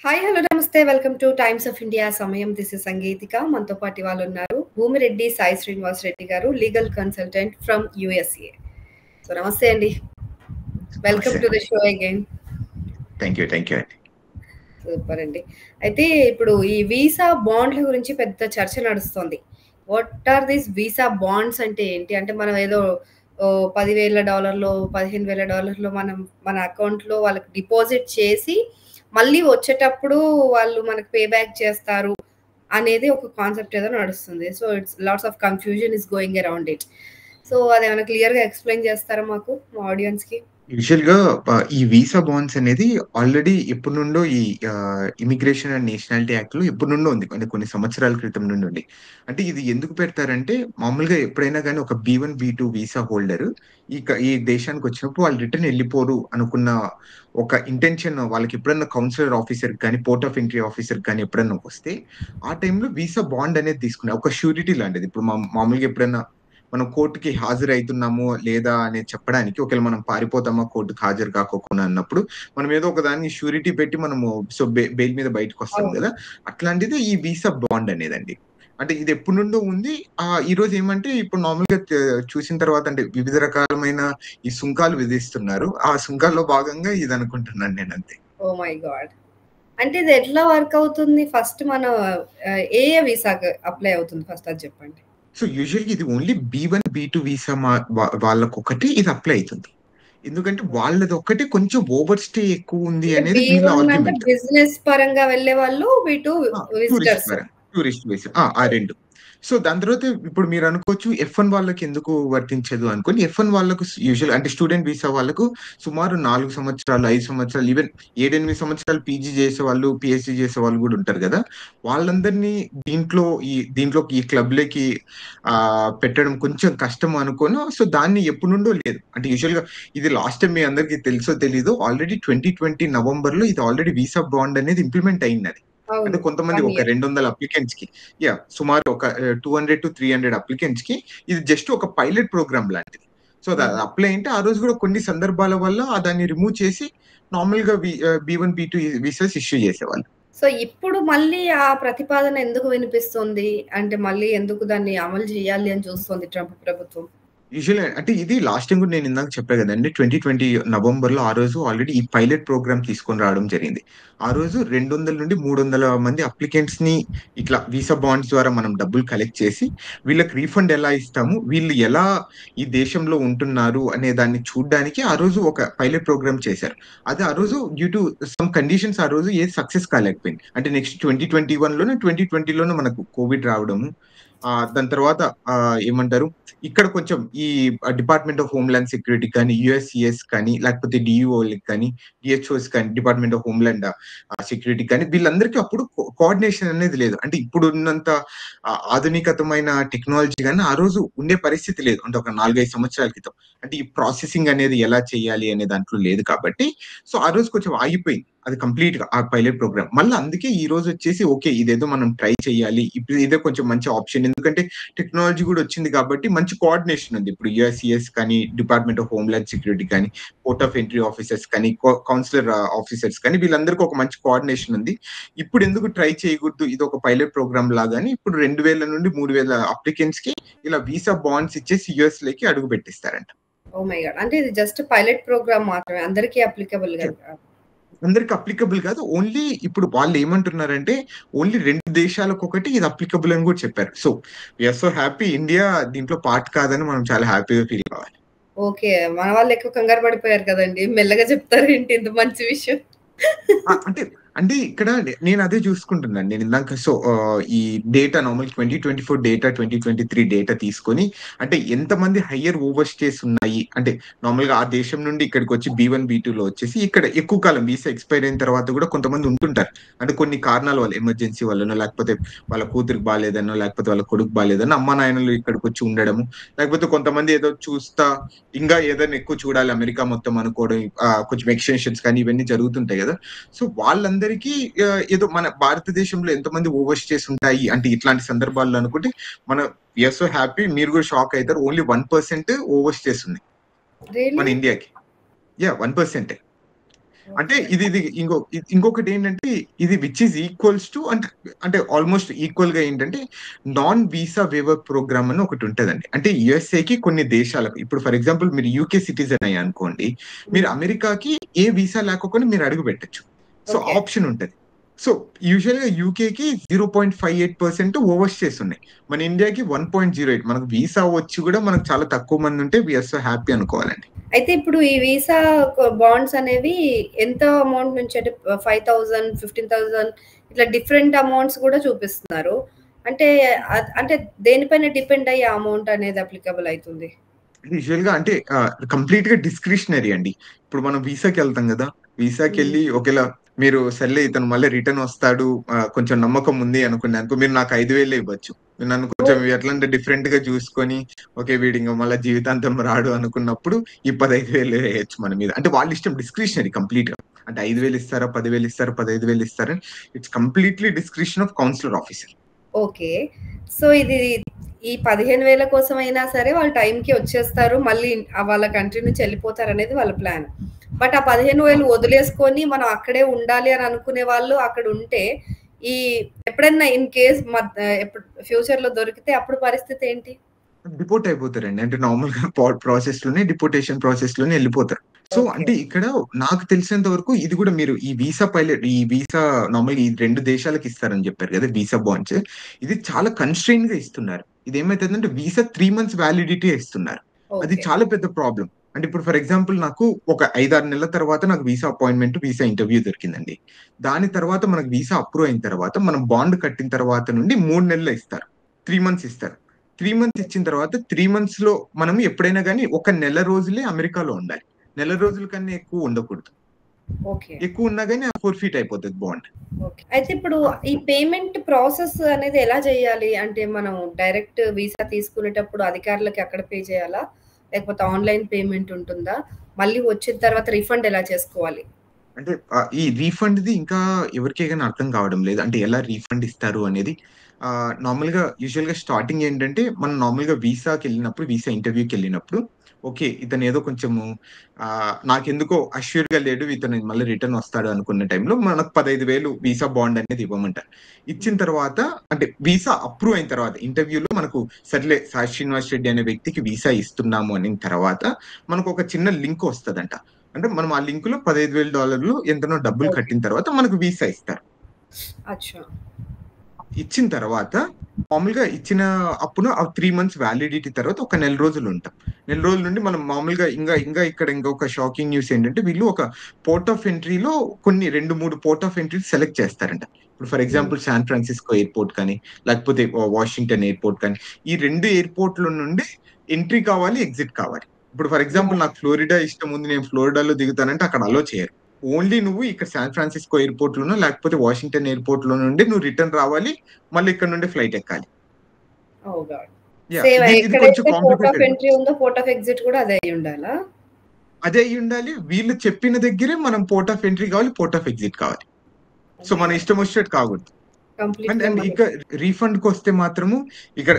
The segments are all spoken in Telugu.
హాయ్, హలో, నమస్తే. Welcome to Times of India Samayam. This is Sangeethika. మనతో పాటు వాళ్ళు ఉన్నారు భూమిరెడ్డి సాయి శ్రీనివాస్ రెడ్డి గారు, legal consultant from USA. So నమస్తే అండి, వెల్కమ్ నమస్తే. To the show again. Thank you అండి. సూపర్ అండి. అయితే ఇప్పుడు ఈ వీసా బాండ్ల గురించి పెద్ద చర్చ నడుస్తుంది. What are these visa bonds అంటే ఏంటి? అంటే మనం ఏదో $10,000 $15,000 మనం మన అకౌంట్లో వాళ్ళకి డిపాజిట్ చేసి మళ్ళీ వచ్చేటప్పుడు వాళ్ళు మనకు పే బ్యాక్ చేస్తారు అనేది ఒక కాన్సెప్ట్ ఏదో నడుస్తుంది. So it's lots of confusion is going around it. So అదేమైనా క్లియర్గా ఎక్స్ప్లెయిన్ చేస్తారా మాకు, మా ఆడియన్స్కి? యూజువల్‌గా ఈ వీసా బాండ్స్ అనేది ఆల్రెడీ ఎప్పటినుండో ఈ ఇమిగ్రేషన్ అండ్ నేషనాలిటీ యాక్ట్‌లో ఎప్పటినుండో ఉంది. అంటే కొన్ని సంవత్సరాల క్రితం నుండి ఉంది. అంటే ఇది ఎందుకు పెడతారంటే మామూలుగా ఎప్పుడైనా గాని ఒక బీ1, బీ2 వీసా హోల్డర్ ఈ దేశానికి వచ్చినప్పుడు వాళ్ళు రిటర్న్ ఎళ్ళిపోరు అనుకున్న ఒక ఇంటెన్షన్ వాళ్ళకి ఎప్పుడన్నా కౌన్సిలర్ ఆఫీసర్‌కి గాని, పోర్ట్ ఆఫ్ ఎంట్రీ ఆఫీసర్‌కి గాని ఎప్పుడన్నా వస్తే ఆ టైంలో వీసా బాండ్ అనేది తీసుకున్నారు. ఒక ష్యూరిటీ లాంటిది. ఇప్పుడు మామూలుగా ఎప్పుడన్నా మనం కోర్ట్‌కి హాజరయితున్నాము లేదా అనేది చెప్పడానికి ఒకవేళ మనం పారిపోతామా కోర్ట్‌కి హాజరు కాకోకుండా అన్నప్పుడు మనం ఏదో ఒక దాన్ని ష్యూరిటీ పెట్టి మనము బెయిల్ మీద బయటకొస్తాం అవును. గదా! అట్లాంటిదే ఈ వీసా బాండ్ అనేదండి. అంటే ఇది ఎప్పటినుండో ఉంది. ఈరోజు ఏమంటే ఇప్పుడు నార్మల్‌గా చూసిన తర్వాత అంటే వివిధ రకాలమైన ఈ సుంకాలు విధిస్తున్నారు. ఆ సుంకాల్లో భాగంగా ఇదనుకుంటున్నాను నేనంతే. Oh my God! అంటే ఇది ఎట్లా వర్క్ అవుతుంది? ఫస్ట్ మనం ఏ వీసాకి అప్లై అవుతుంది ఫస్ట్ అది చెప్పండి. సో, యూజువల్‌గా ఇది ఓన్లీ బీ1, బీ2 వీసా వాళ్ళకొకటి ఇది అప్లై అయితుంది. ఎందుకంటే వాళ్ళదొక్కటే కొంచెం ఓవర్ స్టే ఎక్కువుంది అంటే అనేది వీళ్ళ బి1 అంటే ఆర్గ్యుమెంట్. బిజినెస్ పరంగా వెళ్ళేవాళ్ళు, బి2 ఆ! Tourist visitors. పరంగా. Tourist visa. ఆ 2. సో, దాని తర్వాత ఇప్పుడు మీరనుకోవచ్చు ఎఫ్1 వాళ్ళకెందుకు వర్తించదు అనుకోని, ఎఫ్1 వాళ్ళకు యూజువల్ అంటే స్టూడెంట్ వీసా వాళ్ళకు సుమారు 4 సంవత్సరాలు, 5 సంవత్సరాలు ఈవెన్ 7, 8 సంవత్సరాలు పీజీ చేసేవాళ్ళు, పీహెచ్‌డీ చేసేవాళ్ళు గూడా ఉంటారు గదా! వాళ్ళందరినీ దీంట్లోకి ఈ క్లబ్‌లకి పెట్టడం కొంచెం కష్టం అనుకోను. సో, దాన్ని ఎప్పటినుండో లేదు. అంటే యూజువల్‌గా ఇది లాస్ట్ టైమ్ మీ అందరికి తెలుసో తెలీదో ఆల్రెడీ 2020 నవంబర్‌లో ఇది ఆల్రెడీ వీసా బాండ్ అనేది ఇంప్లిమెంట్ అయిందది. అంటే అవును. కొంతమంది 1 ఒక ఇయర్. 200 అప్లికెంట్స్‌కి సుమారు ఒక 200-300 అప్లికెంట్స్‌కి ఇది జస్ట్ ఒక పైలట్ ప్రోగ్రామ్ లాంటిది. సో, అది హుహు. అప్లై అంటే ఆ రోజు గూడా కొన్ని సందర్భాల వల్ల దాన్ని రిమూవ్ చేసి నార్మల్‌గా బీ1, బీ2 వీసాస్ ఇష్యూ చేసేవాళ్ళు. సో ఇప్పుడు మళ్ళీ ఆ ప్రతిపాదన ఎందుకు వినిపిస్తుంది? అంటే మళ్ళీ ఎందుకు దాన్ని అమలు చేయాలి అని చూస్తుంది ట్రంప్ ప్రభుత్వం? యూజువల్‌గా అంటే ఇది లాస్ట్ టైమ్ కూడా నేను ఇందాక చెప్పా గదండీ! 2020 నవంబర్‌లో ఆ రోజు ఆల్రెడీ ఈ పైలట్ ప్రోగ్రామ్ తీసుకొని రావడం జరిగింది. ఆ రోజు 200-300 మంది అప్లికెంట్స్‌ని ఇట్లా వీసా బాండ్స్ ద్వారా మనం డబ్బులు కలెక్ట్ చేసి, వీళ్ళకి రీఫండ్ ఎలా ఇస్తాము? వీళ్ళు ఎలా ఈ దేశంలో ఉంటున్నారు? అనే దాన్ని చూడ్డానికి ఆ రోజు ఒక పైలట్ ప్రోగ్రామ్ చేశారు. అది ఆ రోజు డ్యూ టు సమ్ కండిషన్స్ ఆ రోజు ఏది సక్సెస్ కాలేకపోయింది. అంటే నెక్స్ట్ 2021లోనో, 2020లోనో మనకు కోవిడ్ రావడము. దాని తర్వాత ఏమంటారు? ఇక్కడ కొంచెం ఈ డిపార్ట్మెంట్ ఆఫ్ హోమ్‌ల్యాండ్ సెక్యూరిటీ కానీ, యూఎస్‌సీఎస్ కానీ, లేకపోతే డీయూఓలకి కానీ, డీహెచ్ఓస్ కానీ, డిపార్ట్మెంట్ ఆఫ్ హోమ్‌ల్యాండ్ సెక్యూరిటీ కానీ, వీళ్ళందరికీ అప్పుడు కోఆర్డినేషన్ అనేది లేదు. అంటే ఇప్పుడున్నంత ఆధునికతమైన టెక్నాలజీ గాని ఆ రోజు ఉండే పరిస్థితి లేదు. అంటే ఒక 4, 5 సంవత్సరాల క్రితం. అంటే ఈ ప్రాసెసింగ్ అనేది ఎలా చేయాలి అనే దాంట్లో లేదు కాబట్టి, సో, ఆ రోజు కొంచెం ఆగిపోయింది. అది కంప్లీట్‌గా ఆ పైలట్ ప్రోగ్రామ్. మళ్ళా అందుకే ఈ రోజొచ్చేసి ఓకే. ఇదేదో మనం ట్రై చేయాలి. ఇప్పుడు ఇదే కొంచెం మంచి ఆప్షన్. ఎందుకంటే టెక్నాలజీ గూడా వచ్చింది కాబట్టి మంచి కోఆర్డినేషన్ ఉంది. ఇప్పుడు యూఎస్‌సీఎస్ కానీ, డిపార్ట్మెంట్ ఆఫ్ హోమ్‌ల్యాండ్ సెక్యూరిటీ కానీ, పోర్ట్ ఆఫ్ ఎంట్రీ ఆఫీసర్స్ కానీ, కౌన్సిలర్ ఆఫీసర్స్ కానీ వీళ్ళందరికీ ఒక మంచి కోఆర్డినేషన్ ఉంది. ఇప్పుడెందుకు ట్రై చేయకూడదు? ఇదొక పైలట్ ప్రోగ్రామ్ లాగాని ఇప్పుడు 2000-3000 అప్లికెంట్స్‌కి ఇలా వీసా బాండ్స్ ఇచ్చేసి యూఎస్‌లోకి అడుగు పెట్టిస్తారంట. Oh my God! అంటే ఇది జస్ట్ పైలట్ ప్రోగ్రామ్ మాత్రమే. అందరికీ అప్లికబుల్ కాదు. అందరికి అప్లికబుల్ కాదు. ఓన్లీ ఇప్పుడు వాళ్ళేమంటున్నారంటే, ఓన్లీ 2 దేశాలకొకటి ఇది అప్లికబుల్ అని గూడా చెప్పారు. So, we are so happy India దీంట్లో పార్ట్ కాదని మనం చాలా హ్యాపీగా ఫీల్ కావాలి. ఓకే. మన వాళ్ళు ఎక్కువ కంగారు పడిపోయారు కదండీ! మెల్లగా చెప్తారేంటి ఇంత మంచి విషయం? అంటే ఇక్కడ నేనదే చూసుకుంటున్నాను. నేనిందాక ఈ డేటా నార్మల్ 2024 డేటా, 2023 డేటా తీసుకొని అంటే ఎంతమంది హైయర్ ఓవర్ స్టేస్ ఉన్నాయి. అంటే నార్మల్‌గా ఆ దేశం నుండి ఇక్కడికొచ్చి బీ1, బీ2లో వచ్చేసి ఇక్కడ ఎక్కువ కాలం వీసా ఎక్స్‌పైర్ అయిన తర్వాత గూడా కొంతమంది ఉంటుంటారు. అంటే కొన్ని కారణాల వల్ల ఎమర్జెన్సీ వల్లనో, లేకపోతే వాళ్ళ కూతురికి బాలేదనో, లేకపోతే వాళ్ళ కొడుకు బాలేదనో అమ్మానాయనలు ఇక్కడికొచ్చి ఉండడము. లేకపోతే కొంతమంది ఏదో చూస్తా ఇంకా ఏదైనా ఎక్కువ చూడాలి అమెరికా మొత్తం అనుకోవడం. కొంచెం ఎక్స్‌టెన్షన్స్ కానీ ఇవన్నీ జరుగుతుంటాయి గదా! సో, వాళ్ళందరికీ ఏదో మన భారతదేశంలో ఎంతమంది ఓవర్ స్టేస్ ఉంటాయి అంటే ఇట్లాంటి సందర్భాల్లో అనుకుంటే మన వి ఆర్ సో హ్యాపీ మీరు కూడా షాక్ అయితారు. ఓన్లీ 1% ఓవర్ స్టేస్ ఉన్నాయి మన రియల్లీ? ఇండియాకి. 1%. అంటే ఓకే. ఇది ఇంకొకటి ఏంటంటే ఇది విచ్ ఈజ్ ఈక్వల్స్ టు అంటే ఆల్మోస్ట్ ఈక్వల్ గా ఏంటంటే నాన్ వీసా వేవర్ ప్రోగ్రామ్ అని ఒకటి ఉంటదండి. అంటే యుఎస్ఏకి కొన్ని దేశాలకు ఇప్పుడు ఫర్ ఎగ్జాంపుల్ మీరు యూకే సిటిజన్ అయ్యా అనుకోండి, మీరు హ్మ్. అమెరికాకి ఏ వీసా లేకపోయినా మీరు అడుగు పెట్టచ్చు. So okay. ఆప్షన్ ఉంటది. సో యూజువల్ గా యూకేకి 0.58% ఓవర్ స్టేస్ ఉన్నాయి. మన ఇండియాకి 1.08. మనకు వీసా వచ్చి కూడా మనకు చాలా తక్కువ మంది ఉంటే వీఆర్ సో హ్యాపీ అనుకోవాలండి. అయితే ఇప్పుడు ఈ వీసా బాండ్స్ అనేవి ఎంత అమౌంట్ నుంచి అంటే 5,000, 15,000 ఇట్లా డిఫరెంట్ అమౌంట్స్ కూడా చూపిస్తున్నారు. అంటే అంటే దేనిపైన డిపెండ్ అయ్యి ఆ అమౌంట్ అనేది అప్లికబుల్ అయితుంది? యూజువల్ గా అంటే కంప్లీట్ గా డిస్క్రిషనరీ అండి. ఇప్పుడు మనం వీసాకి వెళ్తాం కదా, వీసాకి హ్మ్. వెళ్ళి ఒకేలా మీరు సర్లే ఇతను మళ్ళీ రిటర్న్ వస్తాడు, కొంచెం నమ్మకం ఉంది అనుకో మీరు నాకు 5,000 ఇవ్వచ్చు. మీరు నన్ను కొంచెం ఓకే. ఎట్లా అంటే డిఫరెంట్ గా చూసుకొని ఓకే వీడి ఇంకా మళ్ళీ జీవితాంతం రాడు అనుకున్నప్పుడు ఈ 15,000 వేయచ్చు మన మీద. అంటే వాళ్ళ ఇష్టం, డిస్క్రిషనరీ కంప్లీట్ గా. అంటే 5,000 ఇస్తారా, 10,000 ఇస్తారా, 15,000 ఇస్తారా, it's completely discretion of counsellor officer. Okay. So, ఇది ఈ 15,000 కోసమైనా సరే వాళ్ళు టైంకి వచ్చేస్తారు. మళ్ళీ వాళ్ళ కంట్రీ నుంచి ఎళ్ళిపోతారనేది వాళ్ళ ప్లాన్. బట్ ఆ 15,000 వదిలేసుకొని మనం అక్కడే ఉండాలి అని అనుకునే వాళ్ళు అక్కడుంటే, ఈ ఎప్పుడన్నా ఇన్ కేస్ ఎప్పుడు ఫ్యూచర్‌లో దొరికితే అప్పుడు పరిస్థితి ఏంటి? డిపోర్ట్ అయిపోతారండి. అంటే నార్మల్ గా ప్రాసెస్ లోనే డిపోర్టేషన్ ప్రాసెస్ లోనే వెళ్ళిపోతారు. So okay. అంటే ఇక్కడ నాకు తెలిసినంత వరకు ఇది కూడా మీరు ఈ వీసా నార్మల్ ఈ 2 దేశాలకి ఇస్తారని చెప్పారు కదా వీసా బాండ్స్. ఇది చాలా కన్‌స్ట్రెయిన్ గా ఇస్తున్నారు. ఇది ఏమైతుందంటే వీసా 3 మంత్స్ వ్యాలిడిటీ ఇస్తున్నారు. అది ఓకే. చాలా పెద్ద ప్రాబ్లమ్. అంటే ఇప్పుడు ఫర్ ఎగ్జాంపుల్ నాకు ఒక 5, 6 నెలల తర్వాత నాకు వీసా అపాయింట్‌మెంట్, వీసా ఇంటర్వ్యూ దొరికిందండి. దాని తర్వాత మనకు వీసా అప్రూవ్ అయిన తర్వాత మనం బాండ్ కట్టిన తర్వాత నుండి 3 నెలలు ఇస్తారు. 3 మంత్స్ ఇస్తారు. 3 మంత్స్ ఇచ్చిన తర్వాత 3 మంత్స్ లో మనం ఎప్పుడైనా గానీ ఒక నెల రోజులే అమెరికాలో ఉండాలి. నెల రోజుల కన్నా ఎక్కువ ఉండకూడదు. ఓకే. ఎక్కువ ఉన్నా గానీ ఫోర్‌ఫీట్ అయిపోతది బాండ్. ఓకే. అయితే ఇప్పుడు ఆ! ఈ పేమెంట్ ప్రాసెస్ అనేది ఎలా చేయాలి? అంటే మనం డైరెక్ట్ వీసా తీసుకునేటప్పుడు అధికారులకి అక్కడ పే చేయాలా? లేకపోతే ఆన్‌లైన్ పేమెంట్ ఉంటుందా? మళ్ళీ వచ్చిన తర్వాత రిఫండ్ ఎలా చేసుకోవాలి? అంటే ఈ రీఫండ్‌ది ఇంకా ఎవరికీ గాని అర్థం కావడం లేదు. అంటే ఎలా రీఫండ్ ఇస్తారు అనేది. నార్మల్‌గా యూజువల్‌గా స్టార్టింగ్ ఏంటంటే మనం నార్మల్‌గా వీసాకెళ్ళినప్పుడు, వీసా ఇంటర్వ్యూకెళ్ళినప్పుడు ఓకే. ఇతను ఏదో కొంచెము నాకెందుకో అష్యూర్‌గా లేడు. ఇతను మళ్ళీ రిటర్న్ వస్తాడు అనుకున్న టైంలో మనకు 15,000 వీసా బాండ్ అనేది ఇవ్వమంటారు. ఇచ్చిన తర్వాత అంటే వీసా అప్రూవ్ అయిన తర్వాత ఇంటర్వ్యూలో మనకు సర్లే సాయి శ్రీనివాస్ రెడ్డి అనే వ్యక్తికి వీసా ఇస్తున్నాము అనిన తర్వాత మనకు ఒక చిన్న లింక్ వస్తదంట. అంటే మనం ఆ లింక్‌లో $15,000 ఎంతనో డబ్బులు ఓకే. కట్టిన తర్వాత మనకు వీసా ఇస్తారు. అచ్చా! ఇచ్చిన తర్వాత మామూలుగా ఇచ్చిన అప్పుడు ఆ 3 మంత్స్ వ్యాలిడిటీ తర్వాత ఒక నెల రోజులు ఉంటాం. నెల రోజుల నుండి మనం మామూలుగా ఇంగా ఇక్కడ ఇంకొక షాకింగ్ న్యూస్ ఏంటంటే వీళ్ళు ఒక పోర్ట్ ఆఫ్ ఎంట్రీలో కొన్ని 2, 3 పోర్ట్ ఆఫ్ ఎంట్రీలు సెలెక్ట్ చేస్తారంట. ఇప్పుడు ఫర్ హ్మ్. ఎగ్జాంపుల్ శాన్ ఫ్రాన్సిస్కో ఎయిర్‌పోర్ట్ కానీ, లేకపోతే వాషింగ్టన్ ఎయిర్‌పోర్ట్ కానీ, ఈ 2 ఎయిర్‌పోర్ట్‌ల నుండి ఎంట్రీ కావాలి, ఎగ్జిట్ కావాలి. ఇప్పుడు ఫర్ ఎగ్జాంపుల్ యాహ్! నాకు ఫ్లోరిడా ఇష్టం ఉంది. నేను ఫ్లోరిడాలో దిగుతానంటే అక్కడ అలో చేయరు. ఓన్లీ నువ్వు ఇక్కడ శాన్ ఫ్రాన్సిస్కో ఎయిర్‌పోర్ట్‌లోనో లేకపోతే వాషింగ్టన్ ఎయిర్‌పోర్ట్‌లో నుండి నువ్వు రిటర్న్ రావాలి. మళ్ళీ ఇక్కడ నుండి ఫ్లైట్ ఎక్కాలి. ఓహ్! గాడ్! యాహ్! సేమ్ ఇది కొంచెం ఎక్కడైతే పోర్ట్ ఆఫ్ కాంప్లికేటెడ్. ఎంట్రీ ఉందో పోర్ట్ ఆఫ్ ఎగ్జిట్ కూడా అదే అయ్యుండాలా? అదే అయ్యుండాలి. వీళ్ళు చెప్పిన దగ్గరే మనం పోర్ట్ ఆఫ్ ఎంట్రీ కావాలి, పోర్ట్ ఆఫ్ ఎగ్జిట్ కావాలి. ఓహ్ సో, మై మన గాడ్! ఇష్టం వచ్చినట్టు కాకూడదు. అండ్ కంప్లీట్‌గా అండ్ మళ్ళీ ఇక రీఫండ్‌కొస్తే మాత్రము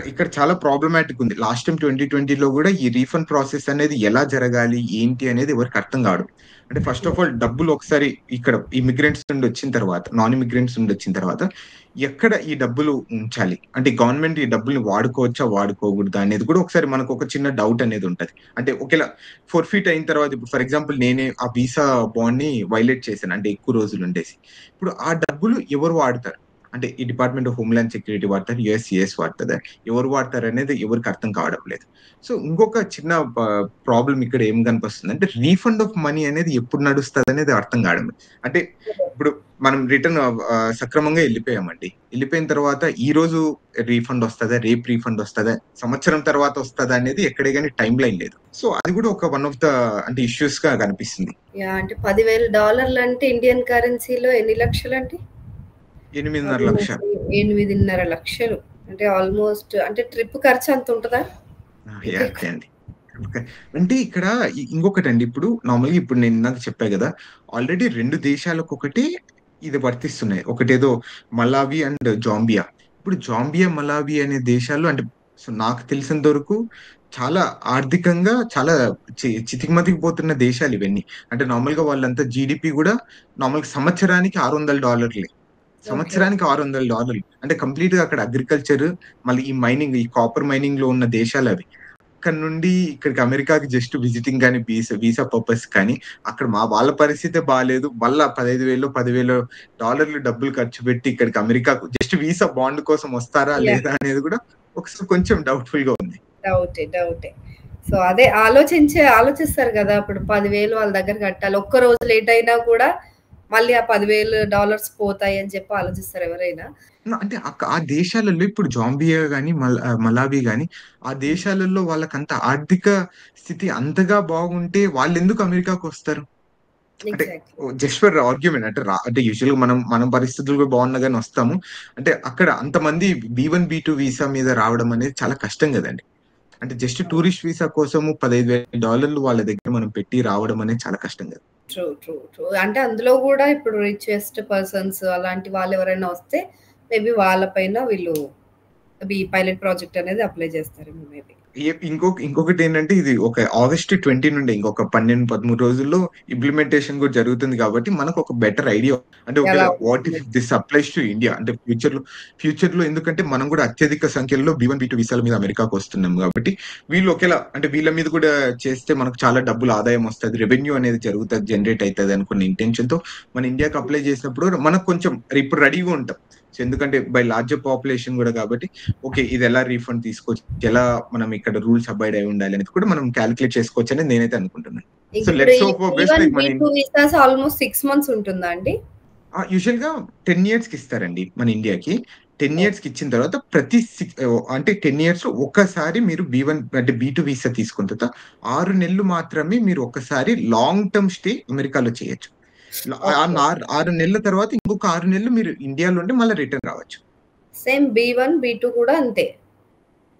ఇక్కడ చాలా ప్రాబ్లమాటిక్ ఉంది. లాస్ట్ టైమ్ 2020లో గూడా ఈ రీఫండ్ ప్రాసెస్ అనేది ఎలా జరగాలి? ఏంటి? అనేది ఎవరికీ అర్థం కావడం. అంటే ఫస్ట్ ఆఫ్ ఆల్ డబ్బులు ఒకసారి ఇక్కడ ఇమిగ్రెంట్స్ నుండి వచ్చిన తర్వాత, నాన్ ఇమిగ్రెంట్స్ నుండి వచ్చిన తర్వాత ఎక్కడ ఈ డబ్బులు ఉంచాలి? అంటే గవర్నమెంట్ ఈ డబ్బుల్ని వాడుకోవచ్చా? వాడుకోకూడదా? అనేది కూడా ఒకసారి మనకు ఒక చిన్న డౌట్ అనేది ఉంటది. అంటే ఒకేలా ఫోర్‌ఫీట్ అయిన తర్వాత ఇప్పుడు ఫర్ ఎగ్జాంపుల్ నేనే ఆ వీసా బాండ్‌ని వైలేట్ చేశాను. అంటే ఎక్కువ రోజులు ఉండేసి. ఇప్పుడు ఆ డబ్బులు ఎవరు వాడుతారు? అంటే ఈ డిపార్ట్మెంట్ ఆఫ్ హోమ్‌ల్యాండ్ సెక్యూరిటీ వాడతారు. యూఎస్‌సీఎస్ వాడతదా? ఎవరు వాడతారనేది ఎవరికీ అర్థం కావడం లేదు. సో, ఇంకొక చిన్న ప్రాబ్లమ్ ఇక్కడ ఏం కనిపిస్తుందంటే రీఫండ్ ఆఫ్ మనీ అనేది ఎప్పుడు నడుస్తదనేది అర్థం కావడం లేదు. అంటే ఇప్పుడు మనం రిటర్న్ సక్రమంగా ఎళ్ళిపోయామండి. ఎళ్ళిపోయిన తర్వాత ఈరోజు రీఫండ్ వస్తదా? రేపు రీఫండ్ వస్తదా? సంవత్సరం తర్వాత వస్తదా? అనేది ఎక్కడ గాని టైమ్ లైన్ లేదు. సో, అది కూడా ఒక వన్ ఆఫ్ ద అంటే ఇష్యూస్‌గా కనిపిస్తుంది. యాహ్! అంటే $10,000 అంటే ఇండియన్ కరెన్సీలో ఎన్ని లక్షలండి? 8,500,000 ఆల్‌మోస్ట్ 8,500,000 అంటే ఆల్‌మోస్ట్ అంటే ట్రిప్ ఖర్చు అంత ఉంటదా? యాహ్! ఇంకెక్కువ. అదే అండి. ఓకే. అంటే ఇక్కడ ఇంకొకటండి. ఇప్పుడు నార్మల్‌గా ఇప్పుడు నేను ఇందాక చెప్పా గదా! ఆల్రెడీ 2 దేశాలకొకటి ఇది వర్తిస్తున్నాయి. ఒకటేదో మలావి అండ్ జాంబియా. ఇప్పుడు జాంబియా, మలావి అనే దేశాలు అంటే సో నాకు తెలిసినంత వరకు చాలా ఆర్థికంగా చాలా చితికిమతికి పోతున్న దేశాలు ఇవన్నీ. అంటే నార్మల్ గా వాళ్ళంతా జీడిపి కూడా నార్మల్ సంవత్సరానికి $600. ఓకే. సంవత్సరానికి $600 అంటే కంప్లీట్ గా అక్కడ అగ్రికల్చర్, మళ్ళీ ఈ మైనింగ్, ఈ కాపర్ మైనింగ్ లో ఉన్న దేశాలు అవి. అక్కడ నుండి ఇక్కడికి అమెరికాకి జస్ట్ విజిటింగ్ కానీ వీసా పర్పస్ కానీ, అక్కడ వాళ్ళ పరిస్థితే బాగాలేదు. మళ్ళా 15,000 $10,000 డబ్బులు ఖర్చు పెట్టి ఇక్కడికి అమెరికాకు జస్ట్ వీసా బాండ్ కోసం వస్తారా యాహ్! లేదా అనేది కూడా ఒకసారి కొంచెం డౌట్ఫుల్ గా ఉంది. డౌటే. సో అదే ఆలోచిస్తారు గదా! ఇప్పుడు 10,000 వాళ్ళ దగ్గర కట్టాలి. ఒక్క రోజు లేట్ అయినా కూడా మళ్ళీ ఆ $10,000 పోతాయి అని చెప్పి ఆలోచిస్తారు ఎవరైనా. అంటే ఆ దేశాలలో ఇప్పుడు జాంబియా గాని, మలావి గాని, ఆ దేశాలలో వాళ్ళకంత ఆర్థిక స్థితి అంతగా బాగుంటే వాళ్ళెందుకు అమెరికాకు వస్తారు? అంటే ఎగ్జాక్ట్‌లీ. జస్ట్ ఫర్ ఆర్గ్యుమెంట్ అంటే అంటే యూజువల్‌గా మన పరిస్థితులు కూడా బాగున్నా గాని వస్తాము. అంటే అక్కడ అంతమంది B1, B2 వీసా మీద రావడం అనేది చాలా కష్టం గదండీ. అంటే జస్ట్ అవును. టూరిస్ట్ వీసా కోసము $15,000 వాళ్ళ దగ్గర మనం పెట్టి రావడం అనేది చాలా కష్టం గదా! ట్రూ. అంటే అందులో గూడా ఇప్పుడు రిచెస్ట్ పర్సన్స్ అలాంటి వాళ్ళెవరైనా వస్తే మేబీ వాళ్ళ పైన వీళ్ళు పైలట్ ప్రాజెక్ట్ అనేది అప్లై చేస్తారేమో మేబీ. ఇంకొకటేంటంటే ఇది ఒక ఆగస్ట్ 20 నుండి ఇంకొక 12, 13 రోజుల్లో ఇంప్లిమెంటేషన్ కూడా జరుగుతుంది కాబట్టి మనకొక బెటర్ ఐడియా. అంటే ఎలా ఒకవేళ వాట్ ఉంటుంది? If this applies to India అంటే ఫ్యూచర్‌లో ఎందుకంటే మనం కూడా అత్యధిక సంఖ్యలో B1, B2 వీసాల మీద అమెరికాకు వస్తున్నాం కాబట్టి వీళ్ళు ఒకేలా అంటే వీళ్ళ మీద కూడా చేస్తే మనకు చాలా డబ్బులు ఆదాయం వస్తది. రెవెన్యూ అనేది జనరేట్ అయితది అనుకున్న ఇంటెన్షన్‌తో మన ఇండియాకి అప్లై చేసినప్పుడు మనకు కొంచెం ఇప్పుడు రెడీగా ఉంటాం. సో ఎందుకంటే బై లార్జర్ పాపులేషన్ కూడా కాబట్టి ఓకే. ఇది ఎలా రీఫండ్ తీసుకోవచ్చు? ఎలా మనం ఇక్కడ రూల్స్ అబాయిడ్ అయి ఉండాలి అనేది కూడా మనం కాలిక్యులేట్ చేసుకోవచ్చని నేనైతే అనుకుంటున్నాను. సో ఇప్పుడు లెట్స్ ఈ hope for best B1, like B2 visas almost 6 months ఉంటుందా అండి? యూజువల్‌గా 10 ఇయర్స్‌కి ఇస్తారండి మన ఇండియాకి. 10 ఇయర్స్‌కి ఇచ్చిన తర్వాత ప్రతి అంటే 10 ఇయర్స్‌లో ఒక్కసారి మీరు B1 అంటే B2 వీసా తీసుకున్న తర్వాత 6 నెలలు మాత్రమే మీరు ఒక్కసారి లాంగ్ టర్మ్ స్టే అమెరికాలో చేయొచ్చు. ఆ ఓకే. 6 నెలల తర్వాత ఇంకొక 6 నెలలు మీరు ఇండియాలో ఉండి మళ్ళీ రిటర్న్ రావచ్చు. సేమ్ B1, B2 కూడా అంతే.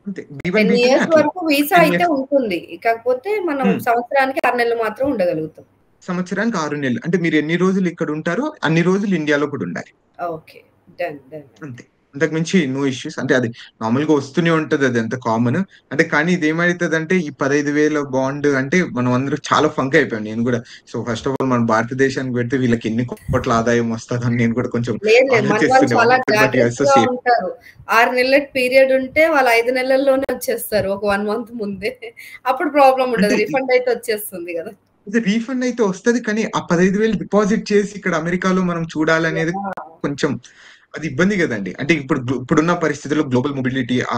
అంతే. B1, 10 B2 ఇయర్స్ అట్లే. వరకు వీసా 10 అయితే ఇయర్స్ ఉంటుంది. కాకపోతే మనం హ్మ్. సంవత్సరానికి 6 నెలలు మాత్రం ఉండగలుగుతాం. సంవత్సరానికి 6 నెలలు. అంటే మీరు ఎన్ని రోజులు ఇక్కడ ఉంటారో అన్ని రోజులు ఇండియాలో కూడా ఉండాలి. ఓకే. డన్ అండి. అంతే. అంతకు మించి నో ఇష్యూస్. అంటే అది నార్మల్‌గా వస్తూనే ఉంటది అదంతా కామన్. అంటే కానీ ఇదేమైతదంటే ఈ 15,000 బాండ్ అంటే మనం అందరం చాలా ఫంక్ అయిపోయాం నేను గూడా. సో ఫస్ట్ ఆఫ్ ఆల్ మన భారతదేశానికి పెడితే వీళ్ళకి ఎన్ని కోట్ల ఆదాయం వస్తదని నేను కూడా కొంచెం లేదు. మన వాళ్ళు చాలా ఆలోచిస్తుండేవాడిని. బట్ యూ ఆర్ సో జాగ్రత్తగా సేఫ్. ఉంటారు. 6 నెలల పీరియడ్ ఉంటే వాళ్ళు 5 నెలల్లోనే వచ్చేస్తారు. ఒక 1 మంత్ ముందే. అప్పుడు ప్రాబ్లమ్ అంటే ఉండదు. రిఫండ్ అయితే వచ్చేస్తుంది గదా! ఇది రీఫండ్ అయితే వస్తది. కానీ ఆ 15,000 డిపాజిట్ చేసి ఇక్కడ అమెరికాలో మనం చూడాలనేది యాహ్! కొంచెం అది ఇబ్బంది గదండీ. అంటే ఇప్పుడున్న పరిస్థితుల్లో గ్లోబల్ మొబిలిటీ ఆ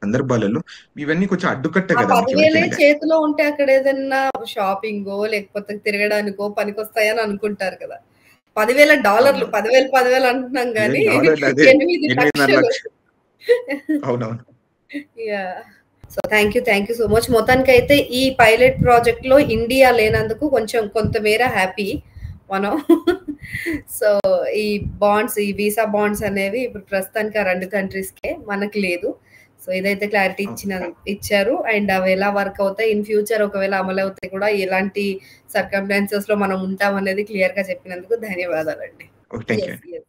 సందర్భాలలో ఇవన్నీ కొంచెం అడ్డుకట్ట ఆ గదా! 10,000 మనకెవరికైనా గాని. చేతిలో ఉంటే అక్కడ ఏదన్నా షాపింగో, లేకపోతే తిరగడానికో పనికొస్తాయని అనుకుంటారు కదా! $10,000 అవునవును. 10,000 అంటున్నాం గానీ $10,000 అదే 8,500,000 8,00,000 అవునవును. Yeah! So, thank you so much. మొత్తానికైతే ఈ పైలట్ ప్రాజెక్ట్‌లో ఇండియా లేనందుకు కొంచెం కొంతమేర హ్యాపీ మనం. సో, ఈ ఈ వీసా బాండ్స్ అనేవి ఇప్పుడు ప్రస్తుతానికి ఆ 2 కంట్రీస్‌కే మనకు లేదు. సో, ఇదైతే క్లారిటీ అవును. ఇచ్చారు. అండ్ అవి ఎలా వర్క్ అవుతాయి, ఇన్ ఫ్యూచర్ ఒకవేళ అమలవుతే కూడా ఎలాంటి సర్కమ్‌స్టాన్సెస్‌లో మనం ఉంటామనేది క్లియర్‌గా చెప్పినందుకు ధన్యవాదాలండి. ఓకే. Thank you yes. అండి. యెస్.